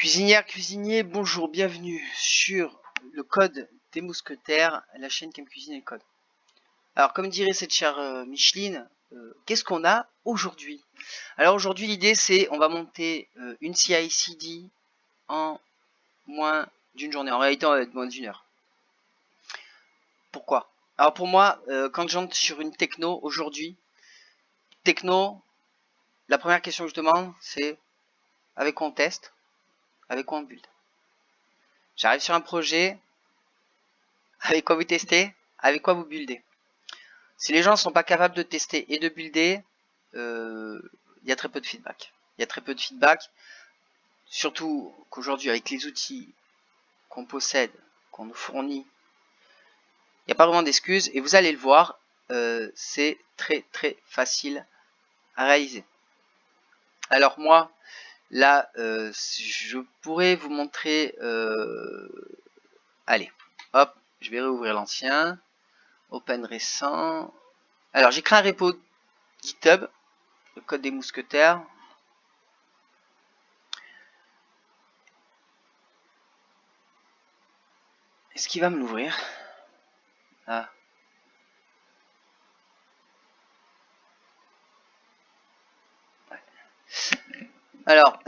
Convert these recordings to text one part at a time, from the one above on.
Cuisinière, cuisinier, bonjour, bienvenue sur le code des mousquetaires, la chaîne qui aime cuisiner le code. Alors comme dirait cette chère Micheline, qu'est-ce qu'on a aujourd'hui? Alors aujourd'hui l'idée c'est on va monter une CI/CD en moins d'une journée, en réalité on va être moins d'une heure. Pourquoi? Alors pour moi, quand j'entre sur une techno aujourd'hui, la première question que je demande c'est avec quoi on teste, avec quoi on build. J'arrive sur un projet, avec quoi vous testez, avec quoi vous buildez. Si les gens ne sont pas capables de tester et de builder, il y a très peu de feedback. Il y a très peu de feedback, surtout qu'aujourd'hui avec les outils qu'on possède, qu'on nous fournit, il n'y a pas vraiment d'excuses et vous allez le voir, c'est très facile à réaliser. Alors moi, là, je pourrais vous montrer, allez, hop, je vais réouvrir l'ancien, open récent. Alors j'ai créé un repo GitHub, le code des mousquetaires. Est-ce qu'il va me l'ouvrir? Ah. Alors,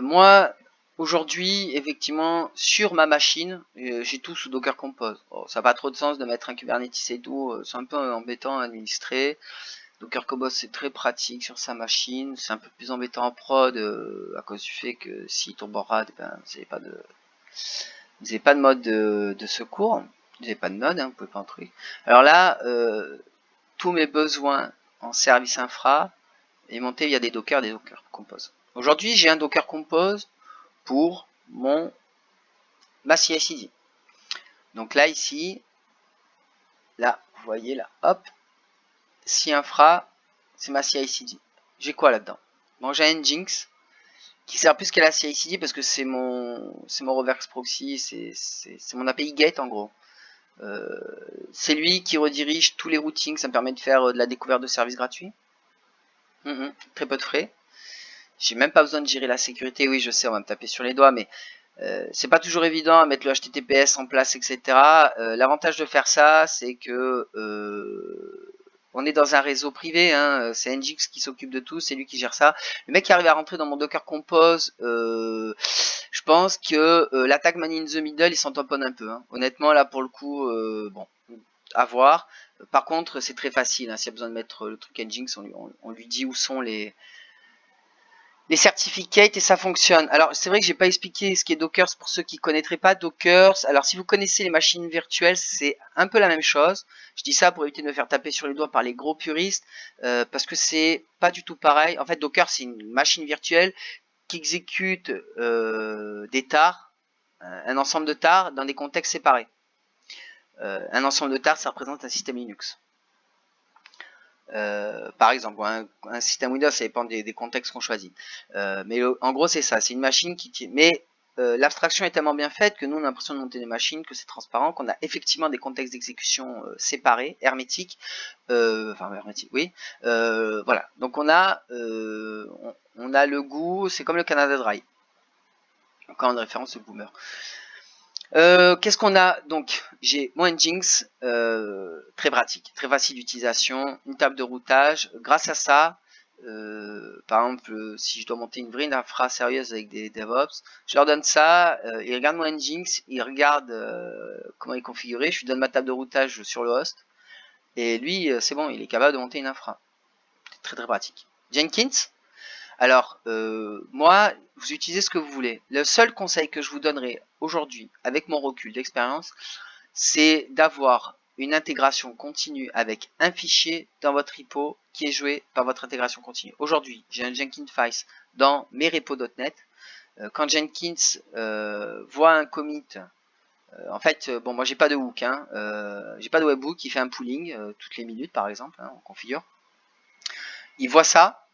moi, aujourd'hui, effectivement, sur ma machine, j'ai tout sous Docker Compose. Bon, ça n'a pas trop de sens de mettre un Kubernetes et tout, c'est un peu embêtant à administrer. Docker Compose, c'est très pratique sur sa machine, c'est un peu plus embêtant en prod, à cause du fait que si tombe en rade, ben, vous n'avez pas de mode de secours, vous n'avez pas de node, hein, vous pouvez pas entrer. Alors là, tous mes besoins en service infra est monté via des Docker Compose. Aujourd'hui, j'ai un Docker Compose pour ma CI/CD. Donc là, ici, là, vous voyez là, hop, si infra, c'est ma CI/CD. J'ai quoi là-dedans? Bon, j'ai un Nginx qui sert plus qu'à la CI/CD parce que c'est mon reverse proxy, c'est mon API gate en gros. C'est lui qui redirige tous les routings, ça me permet de faire de la découverte de services gratuits. Très peu de frais. J'ai même pas besoin de gérer la sécurité. Oui, je sais, on va me taper sur les doigts, mais c'est pas toujours évident à mettre le HTTPS en place, etc. L'avantage de faire ça, c'est que on est dans un réseau privé, hein, c'est Nginx qui s'occupe de tout, c'est lui qui gère ça. Le mec qui arrive à rentrer dans mon Docker Compose, je pense que l'attaque man in the middle, il s'en tamponne un peu. Hein. Honnêtement, là pour le coup, bon, à voir. Par contre, c'est très facile. Hein, s'il y a besoin de mettre le truc Nginx, on lui dit où sont les certificates et ça fonctionne. Alors c'est vrai que j'ai pas expliqué ce qu'est Docker pour ceux qui connaîtraient pas Docker. Alors si vous connaissez les machines virtuelles, c'est un peu la même chose. Je dis ça pour éviter de me faire taper sur les doigts par les gros puristes, parce que c'est pas du tout pareil. En fait, Docker c'est une machine virtuelle qui exécute des tares, un ensemble de tares dans des contextes séparés. Un ensemble de tares, ça représente un système Linux. Par exemple, un système Windows, ça dépend des contextes qu'on choisit. Mais en gros, c'est ça. C'est une machine qui tient. Mais l'abstraction est tellement bien faite que nous, on a l'impression de monter des machines, que c'est transparent, qu'on a effectivement des contextes d'exécution séparés, hermétiques. Enfin, hermétiques, oui. Voilà. Donc, on a le goût. C'est comme le Canada Dry. Encore une référence au boomer. Qu'est-ce qu'on a? Donc, j'ai mon Nginx, très pratique, très facile d'utilisation, une table de routage. Grâce à ça, par exemple, si je dois monter une vraie infra sérieuse avec des DevOps, je leur donne ça, ils regardent mon Nginx, ils regardent comment il est configuré, je lui donne ma table de routage sur le host, et lui, c'est bon, il est capable de monter une infra. C'est très pratique. Jenkins, alors, moi, vous utilisez ce que vous voulez. Le seul conseil que je vous donnerai aujourd'hui, avec mon recul d'expérience, c'est d'avoir une intégration continue avec un fichier dans votre repo qui est joué par votre intégration continue. Aujourd'hui, j'ai un Jenkins Files dans mes repos.net. Quand Jenkins voit un commit, en fait, bon, moi j'ai pas de hook, hein, j'ai pas de webhook qui fait un pooling toutes les minutes par exemple, hein, on configure. Il voit ça.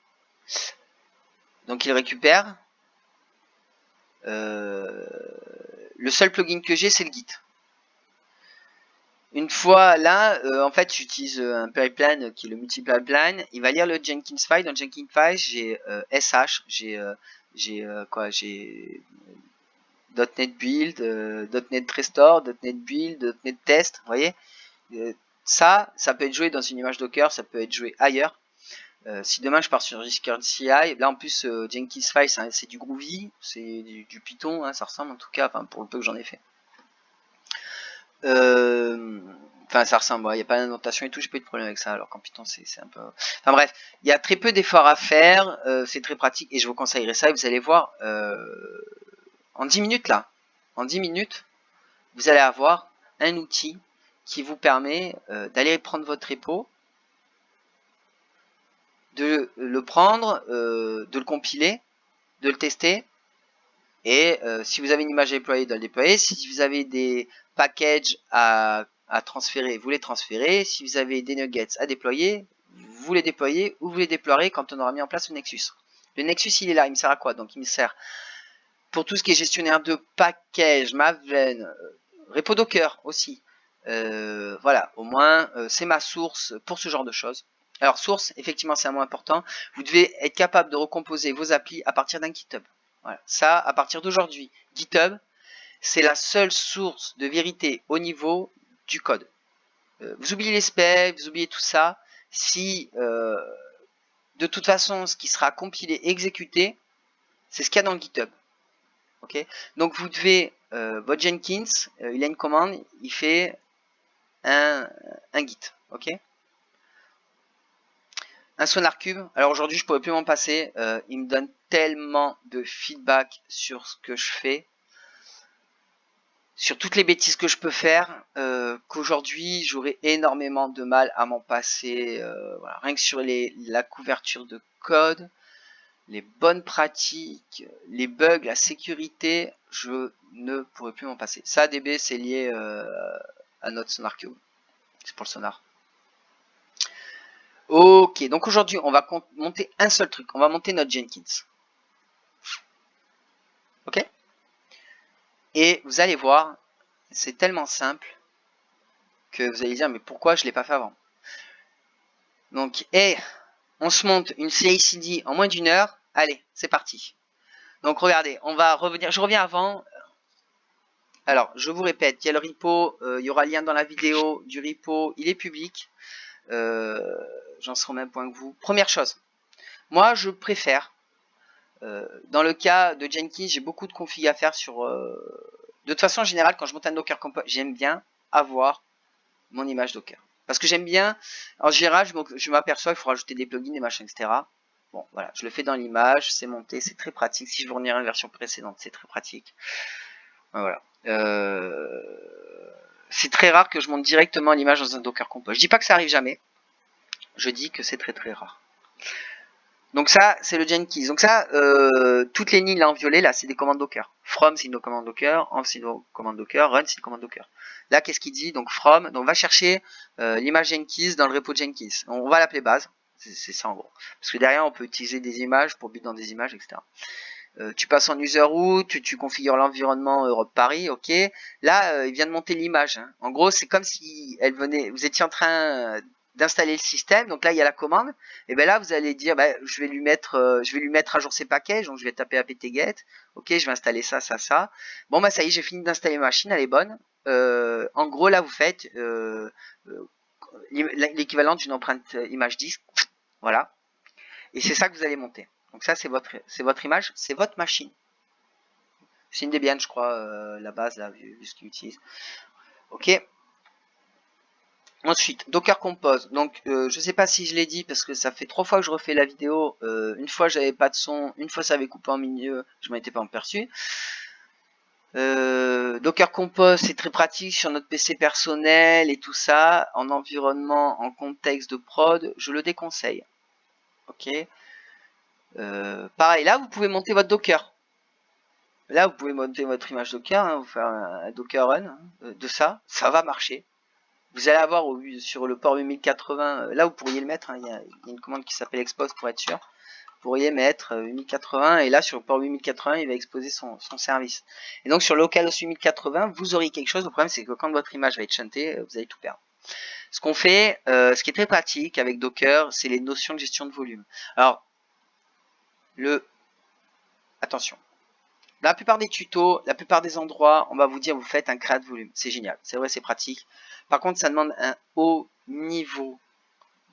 Donc il récupère. Le seul plugin que j'ai, c'est le Git. Une fois là, en fait, j'utilise un pipeline qui est le multi-pipeline. Il va lire le Jenkins file. Dans Jenkins file, j'ai SH, j'ai .NET Build, .NET Restore, .NET Build, .NET Test, vous voyez. Ça peut être joué dans une image Docker, ça peut être joué ailleurs. Si demain je pars sur Discord CI, là en plus Jenkins File c'est du Groovy, c'est du Python, hein, ça ressemble en tout cas, enfin pour le peu que j'en ai fait. Enfin ça ressemble, il n'y a pas d'annotation et tout, j'ai pas eu de problème avec ça, alors qu'en Python c'est un peu... Enfin bref, il y a très peu d'efforts à faire, c'est très pratique et je vous conseillerais ça et vous allez voir, en 10 minutes là, en 10 minutes, vous allez avoir un outil qui vous permet d'aller prendre votre repo, de le prendre, de le compiler, de le tester, et si vous avez une image à déployer, de le déployer. Si vous avez des packages à transférer, vous les transférez. Si vous avez des nuggets à déployer, vous les déployez ou vous les déploierez quand on aura mis en place le Nexus. Le Nexus, il est là, il me sert à quoi? Donc il me sert pour tout ce qui est gestionnaire de packages, Maven, repo Docker aussi. Voilà, au moins c'est ma source pour ce genre de choses. Alors source, effectivement c'est un mot important, vous devez être capable de recomposer vos applis à partir d'un GitHub. Voilà, ça à partir d'aujourd'hui, GitHub c'est la seule source de vérité au niveau du code. Vous oubliez les specs, vous oubliez tout ça, si de toute façon ce qui sera compilé, exécuté, c'est ce qu'il y a dans le GitHub. Okay, donc vous devez, votre Jenkins, il a une commande, il fait un git, ok. Un SonarCube, alors aujourd'hui je pourrais plus m'en passer, il me donne tellement de feedback sur ce que je fais, sur toutes les bêtises que je peux faire, qu'aujourd'hui j'aurais énormément de mal à m'en passer, voilà, rien que sur la couverture de code, les bonnes pratiques, les bugs, la sécurité, je ne pourrais plus m'en passer. Ça, DB, c'est lié à notre SonarCube. C'est pour le sonar. Ok, donc aujourd'hui, on va monter un seul truc. On va monter notre Jenkins. Ok? Et vous allez voir, c'est tellement simple que vous allez dire, mais pourquoi je ne l'ai pas fait avant? Donc, on se monte une CI/CD en moins d'une heure. Allez, c'est parti. Donc, regardez, on va revenir. Je reviens avant. Alors, je vous répète, il y a le repo, il y aura le lien dans la vidéo du repo, il est public. J'en serai au même point que vous. Première chose, moi je préfère, dans le cas de Jenkins, j'ai beaucoup de config à faire sur... de toute façon, en général, quand je monte un Docker Compose, j'aime bien avoir mon image Docker. Parce que j'aime bien, en général, je m'aperçois qu'il faut rajouter des plugins, des machins, etc. Bon, voilà, je le fais dans l'image, c'est monté, c'est très pratique. Si je veux revenir à une version précédente, c'est très pratique. Voilà. C'est très rare que je monte directement l'image dans un Docker Compose. Je dis pas que ça arrive jamais. Je dis que c'est très très rare. Donc ça, c'est le Jenkins. Donc ça, toutes les lignes là en violet, là, c'est des commandes Docker. From, c'est une commande Docker. Env, c'est une commande Docker. Run, c'est une commande Docker. Là, qu'est-ce qu'il dit? Donc from, donc on va chercher l'image Jenkins dans le repo Jenkins. On va l'appeler base. C'est ça en gros. Parce que derrière, on peut utiliser des images pour build dans des images, etc. Tu passes en user root, tu configures l'environnement Europe Paris, ok. Là, il vient de monter l'image. Hein. En gros, c'est comme si elle venait, vous étiez en train d'installer le système. Donc là, il y a la commande. Et ben là, vous allez dire, bah, je vais lui mettre à jour ses packages. Donc je vais taper apt-get. Ok, je vais installer ça, ça, ça. Bon bah ça y est, j'ai fini d'installer ma machine, elle est bonne. En gros, là, vous faites l'équivalent d'une empreinte image disque. Voilà. Et c'est ça que vous allez monter. Donc ça, c'est votre image, c'est votre machine. C'est une Debian, je crois, la base, là, vu ce qu'ils utilisent. Ok. Ensuite, Docker Compose. Donc, je sais pas si je l'ai dit, parce que ça fait 3 fois que je refais la vidéo. Une fois, j'avais pas de son. Une fois, ça avait coupé en milieu. Je m'en étais pas aperçu. Docker Compose, c'est très pratique sur notre PC personnel et tout ça. En environnement, en contexte de prod, je le déconseille. Ok. Pareil, là, vous pouvez monter votre Docker. Là, vous pouvez monter votre image Docker, hein, vous faire un Docker Run hein, de ça va marcher. Vous allez avoir sur le port 8080, là vous pourriez le mettre, hein, il y a une commande qui s'appelle expose pour être sûr. Vous pourriez mettre 8080 et là sur le port 8080 il va exposer son service. Et donc sur localhost 8080 vous aurez quelque chose, le problème c'est que quand votre image va être shuntée, vous allez tout perdre. Ce qu'on fait, ce qui est très pratique avec Docker, c'est les notions de gestion de volume. Alors, attention, Dans la plupart des tutos, la plupart des endroits, on va vous dire vous faites un créa de volume. C'est génial, c'est vrai, c'est pratique. Par contre, ça demande un haut niveau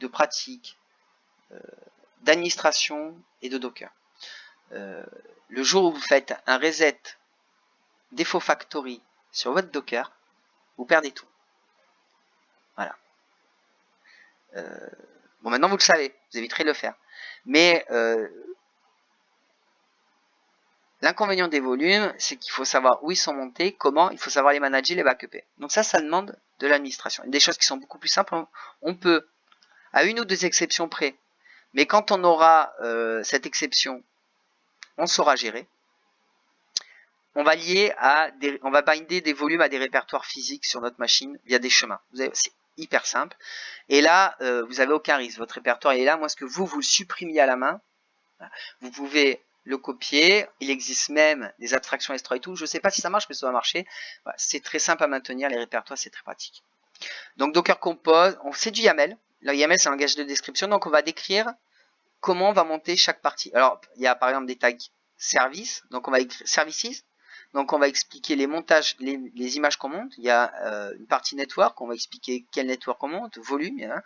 de pratique, d'administration et de Docker. Le jour où vous faites un reset défaut factory sur votre Docker, vous perdez tout. Voilà. Bon, maintenant vous le savez, vous éviterez de le faire. Mais l'inconvénient des volumes, c'est qu'il faut savoir où ils sont montés, comment, il faut savoir les manager, les backuper. Donc ça demande de l'administration. Des choses qui sont beaucoup plus simples, on peut, à une ou deux exceptions près, mais quand on aura cette exception, on saura gérer. On va on va binder des volumes à des répertoires physiques sur notre machine via des chemins. C'est hyper simple. Et là, vous avez aucun risque. Votre répertoire est là. Moi, ce que vous le supprimiez à la main, vous pouvez le copier. Il existe même des abstractions S3 et tout. Je ne sais pas si ça marche, mais ça va marcher. Voilà, c'est très simple à maintenir. Les répertoires, c'est très pratique. Donc, Docker Compose, c'est du YAML. Le YAML, c'est un langage de description. Donc, on va décrire comment on va monter chaque partie. Alors, il y a par exemple des tags service. Donc, on va écrire services. Donc, on va expliquer les montages, les images qu'on monte. Il y a une partie network. On va expliquer quel network on monte, volume. Hein.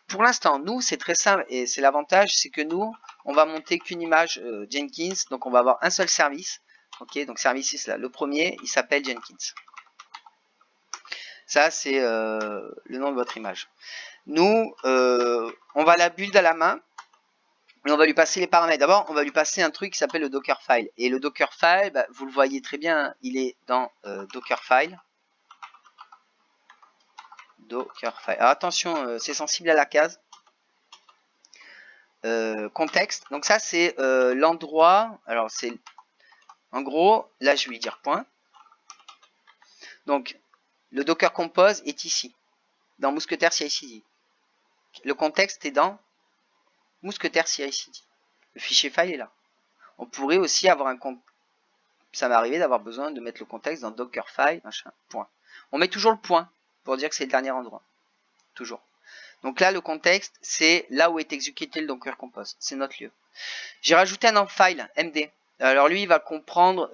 Pour l'instant, nous, c'est très simple et c'est l'avantage, c'est que nous, on va monter qu'une image Jenkins. Donc, on va avoir un seul service. Ok, donc services là. Le premier, il s'appelle Jenkins. Ça, c'est le nom de votre image. Nous, on va la build à la main. Et on va lui passer les paramètres. D'abord, on va lui passer un truc qui s'appelle le Dockerfile. Et le Dockerfile, bah, vous le voyez très bien, il est dans Dockerfile. Dockerfile. Alors attention, c'est sensible à la case. Contexte. Donc ça, c'est l'endroit. Alors c'est, en gros, là je vais lui dire point. Donc le Docker Compose est ici, dans Mousquetaire CI/CD. Le contexte est dans Mousquetaire CI/CD. Le fichier file est là. On pourrait aussi avoir un compte. Ça m'est arrivé d'avoir besoin de mettre le contexte dans Dockerfile, machin, point. On met toujours le point pour dire que c'est le dernier endroit. Toujours. Donc là, le contexte, c'est là où est exécuté le Docker Compose. C'est notre lieu. J'ai rajouté un file MD. Alors lui, il va comprendre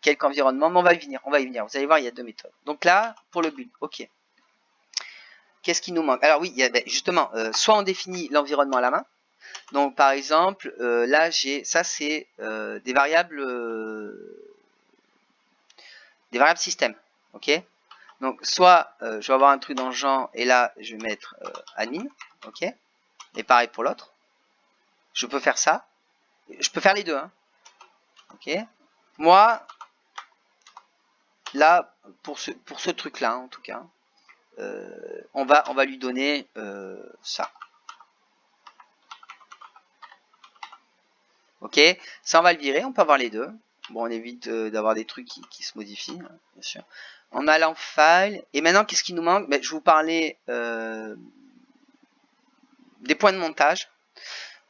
quelque environnement, mais on va y venir. Vous allez voir, il y a deux méthodes. Donc là, pour le build, ok. Qu'est-ce qui nous manque? Alors oui, il y a, justement, soit on définit l'environnement à la main. Donc par exemple, là j'ai, ça c'est des variables système, ok. Donc soit je vais avoir un truc dans le genre et là je vais mettre admin, ok. Et pareil pour l'autre. Je peux faire ça. Je peux faire les deux, hein. Ok. Moi, là pour ce truc là en tout cas, on va lui donner ça. Ok, ça on va le virer, on peut avoir les deux. Bon, on évite d'avoir des trucs qui se modifient, hein, bien sûr. On a l'enfile. Et maintenant, qu'est-ce qui nous manque? Je vous parlais des points de montage.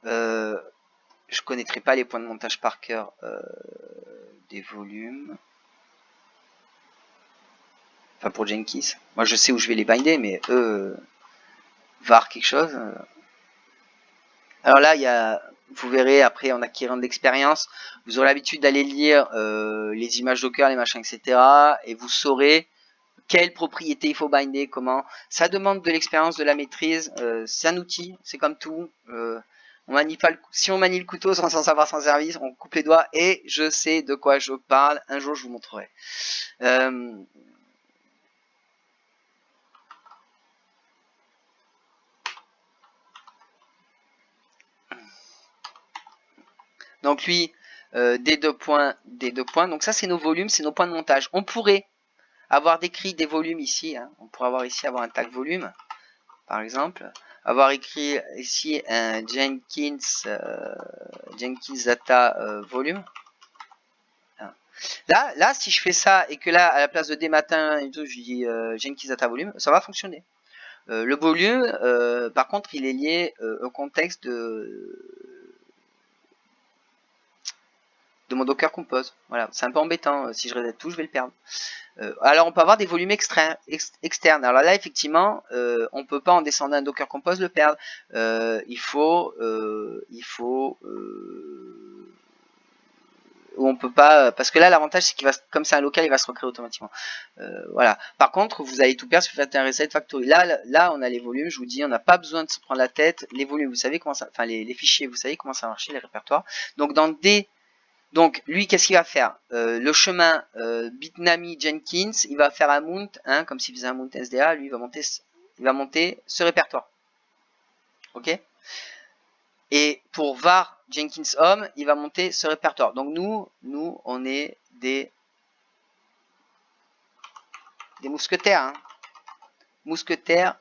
Je connaîtrai pas les points de montage par cœur des volumes. Enfin, pour Jenkins. Moi, je sais où je vais les binder, mais eux, var quelque chose. Alors là, il y a, vous verrez après en acquérant de l'expérience, vous aurez l'habitude d'aller lire les images Docker, les machins, etc. Et vous saurez quelle propriété il faut binder, comment. Ça demande de l'expérience, de la maîtrise. C'est un outil, c'est comme tout. On manie pas si on manie le couteau sans savoir s'en servir, on coupe les doigts. Et je sais de quoi je parle. Un jour, je vous montrerai. Donc lui, des deux points. Donc ça, c'est nos volumes, c'est nos points de montage. On pourrait avoir décrit des volumes ici. Hein. On pourrait avoir ici avoir un tag volume, par exemple. Avoir écrit ici un Jenkins data volume. Là, si je fais ça et que là, à la place de dès matin et tout, je dis Jenkins data volume, ça va fonctionner. Le volume, par contre, il est lié au contexte de mon Docker Compose. Voilà, c'est un peu embêtant. Si je reset tout, je vais le perdre. Alors, on peut avoir des volumes externes. Alors là, effectivement, on peut pas en descendant un Docker Compose le perdre. Il faut on peut pas, parce que là l'avantage c'est qu'il va, comme c'est un local, il va se recréer automatiquement. Voilà. Par contre, vous allez tout perdre si vous faites un reset factory. Là, on a les volumes. Je vous dis, on n'a pas besoin de se prendre la tête. Les volumes, vous savez comment ça, enfin les fichiers, vous savez comment ça marche, les répertoires. Donc dans D, donc lui, qu'est-ce qu'il va faire? Le chemin Bitnami Jenkins, il va faire un mount, hein, comme s'il faisait un mount SDA. Lui, il va monter ce répertoire. Ok? Et pour var Jenkins Home, il va monter ce répertoire. Donc nous, on est des mousquetaires, hein. Mousquetaires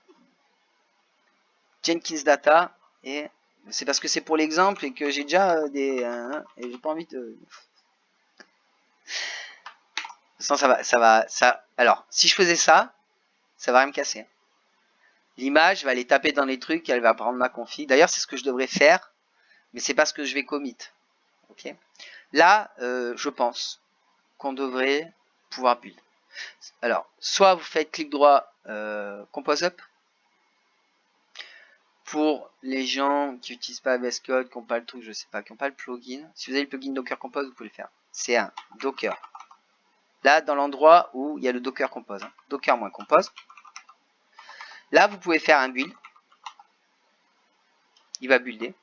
Jenkins Data, et c'est parce que c'est pour l'exemple et que j'ai déjà et j'ai pas envie de. Alors, si je faisais ça, ça va rien me casser. L'image va aller taper dans les trucs, elle va prendre ma config. D'ailleurs, c'est ce que je devrais faire, mais c'est pas ce que je vais commit. Ok. Là, je pense qu'on devrait pouvoir build. Alors, soit vous faites clic droit, compose up. Pour les gens qui n'utilisent pas VS Code, qui n'ont pas le truc, je sais pas, qui n'ont pas le plugin, si vous avez le plugin Docker Compose, vous pouvez le faire. C'est un Docker. Là, dans l'endroit où il y a le Docker Compose, hein, Docker-compose. Là, vous pouvez faire un build. Il va builder.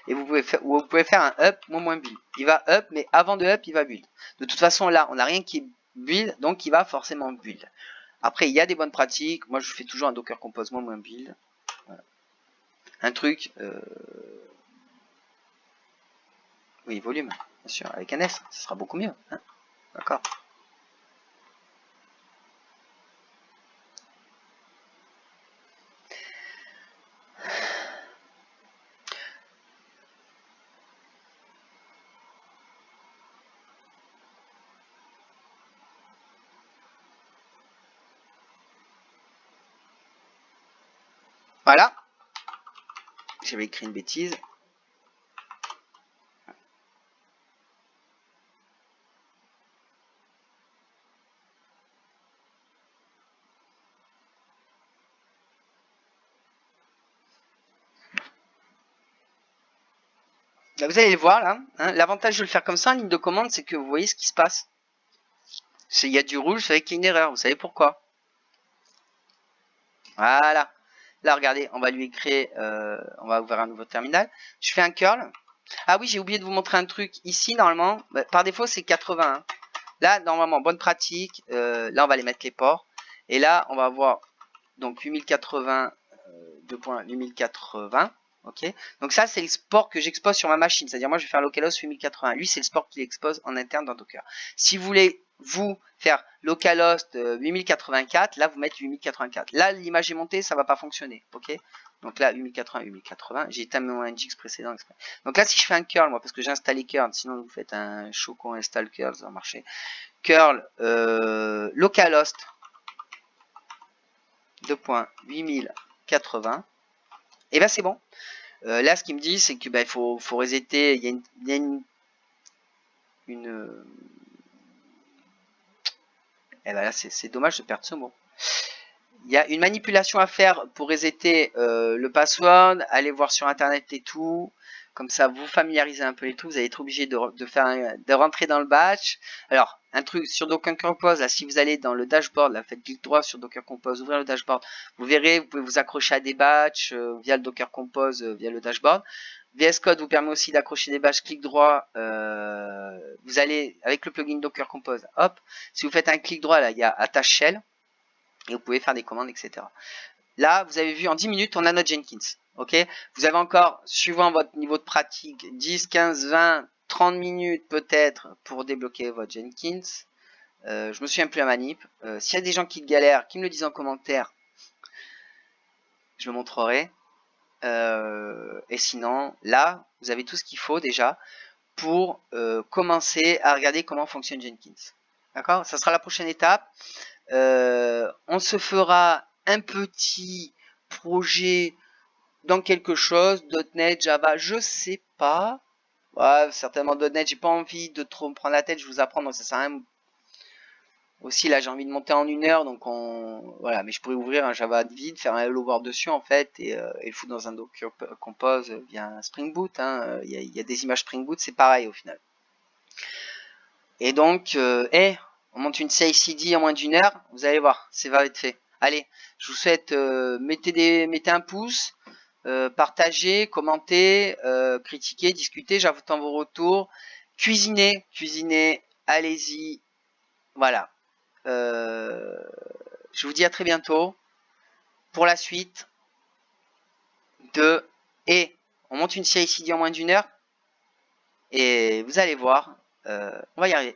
Et vous pouvez faire un up, moins build. Il va up, mais avant de up, il va build. De toute façon, là, on n'a rien qui build, donc il va forcément build. Après, il y a des bonnes pratiques. Moi, je fais toujours un Docker Compose, moins build. Voilà. Un truc... Oui, volume, bien sûr, avec un S, ce sera beaucoup mieux. Hein, d'accord. Voilà. J'avais écrit une bêtise. Là, vous allez le voir là. Hein, l'avantage de le faire comme ça en ligne de commande, c'est que vous voyez ce qui se passe. Il y a du rouge, vous savez qu'il y a une erreur. Vous savez pourquoi? Voilà. Là, regardez, on va lui écrire, on va ouvrir un nouveau terminal. Je fais un curl. Ah oui, j'ai oublié de vous montrer un truc. Ici, normalement, par défaut, c'est 80. Hein. Là, normalement, bonne pratique. Là, on va aller mettre les ports. Et là, on va avoir donc 8080, 2.8080. Ok. Donc ça, c'est le port que j'expose sur ma machine. C'est-à-dire, moi, je vais faire localhost 8080. Lui, c'est le port qu'il expose en interne dans Docker. Si vous voulez, vous, faire localhost 8084, là, vous mettez 8084. Là, l'image est montée, ça va pas fonctionner. Ok. Donc là, 8080, 8080. J'ai éteint mon Nginx précédent. Donc là, si je fais un curl, moi, parce que j'ai installé curl, sinon vous faites un chocon install curl, ça va marcher. Curl localhost 2.8080. Et ben c'est bon. Là, ce qu'il me dit, c'est que il faut resetter. Il y a une et ben là, c'est dommage de perdre ce mot. Il y a une manipulation à faire pour resetter le password. Allez voir sur internet et tout. Comme ça, vous familiarisez un peu les trucs. Vous allez être obligé de rentrer dans le batch. Alors, un truc sur Docker Compose, là, si vous allez dans le dashboard, là, faites clic droit sur Docker Compose, ouvrez le dashboard. Vous verrez, vous pouvez vous accrocher à des batchs via le Docker Compose, via le dashboard. VS Code vous permet aussi d'accrocher des batchs, clic droit. Vous allez, avec le plugin Docker Compose, hop. Si vous faites un clic droit, là, il y a Attache Shell. Et vous pouvez faire des commandes, etc. Là, vous avez vu, en 10 minutes, on a notre Jenkins. Ok, vous avez encore, suivant votre niveau de pratique, 10, 15, 20, 30 minutes peut-être pour débloquer votre Jenkins. Je me souviens plus la manip. S'il y a des gens qui galèrent, qui me le disent en commentaire, je le montrerai. Et sinon, là, vous avez tout ce qu'il faut déjà pour commencer à regarder comment fonctionne Jenkins. D'accord? Ça sera la prochaine étape. On se fera un petit projet dans quelque chose, .NET, Java, je sais pas. Ouais, certainement .NET, j'ai pas envie de trop me prendre la tête, je vous apprends, donc ça sert à rien. Aussi, là, j'ai envie de monter en 1 heure, donc voilà, mais je pourrais ouvrir un Java vide, faire un Hello World dessus, en fait, et le foutre dans un Docker Compose via un Spring Boot, hein. Il y a des images Spring Boot, c'est pareil, au final. Et donc, on monte une CI/CD en moins d'une heure. Vous allez voir, c'est va être fait. Allez, je vous souhaite, mettez un pouce, partagez, commentez, critiquez, discutez. J'attends vos retours. Cuisinez, allez-y. Voilà. Je vous dis à très bientôt pour la suite de et on monte une CI/CD en moins d'une heure et vous allez voir, on va y arriver.